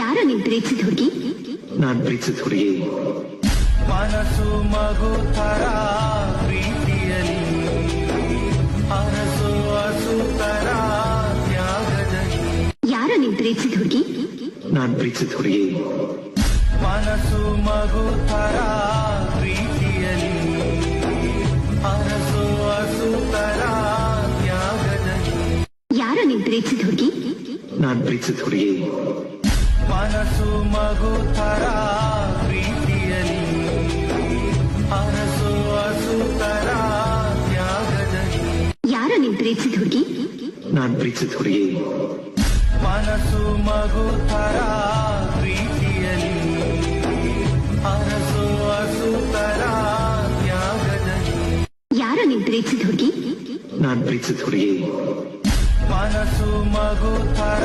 ಯಾರೋ ನೀನ್ ಪ್ರೀತಿಸಿದ ಹುಡುಗಿ? ನಾನ್ ಪ್ರೀತಿಸಿದ ಹುಡುಗಿ ಮನಸ್ಸು ಮಗು ತರ ಪ್ರೀತಿಯಲ್ಲಿ ಅರಸು ಹಸು ತರ ತ್ಯಾಗದಲ್ಲಿ. ಯಾರೋ ನೀನ್ ಪ್ರೀತಿಸಿದ ಹುಡುಗಿ? ನಾನ್ ಪ್ರೀತಿಸಿದ ಹುಡುಗಿ ಮನಸ್ಸು ಮಗು ತರ ಪ್ರೀತಿಯಲ್ಲಿ ಅರಸು ಹಸು ತರ ತ್ಯಾಗದಲ್ಲಿ. ಯಾರೋ ನೀನ್ ಪ್ರೀತಿಸಿದ ಹುಡುಗಿ? ನಾನ್ ಪ್ರೀತಿಸಿದ ಹುಡುಗಿ ಮನಸ್ಸು ಮಗು ತರ ಪ್ರೀತಿಯಲ್ಲಿ ಅರಸು ಹಸು ತರ ತ್ಯಾಗದಲ್ಲಿ. ಯಾರೋ ನೀನ್ ಪ್ರೀತಿಸಿದ ಹುಡುಗಿ? ನಾನ್ ಪ್ರೀತಿಸಿದ ಹುಡುಗಿ ಮನಸ್ಸು ಮಗು ತರ ಪ್ರೀತಿಯಲ್ಲಿ ಅರಸು ಹಸು ತರ ತ್ಯಾಗದಲ್ಲಿ. ಯಾರೋ ನೀನ್ ಪ್ರೀತಿಸಿದ ಹುಡುಗಿ? ನಾನ್ ಪ್ರೀತಿಸಿದ ಹುಡುಗಿ ಮನಸ್ಸು ಮಗು ತರ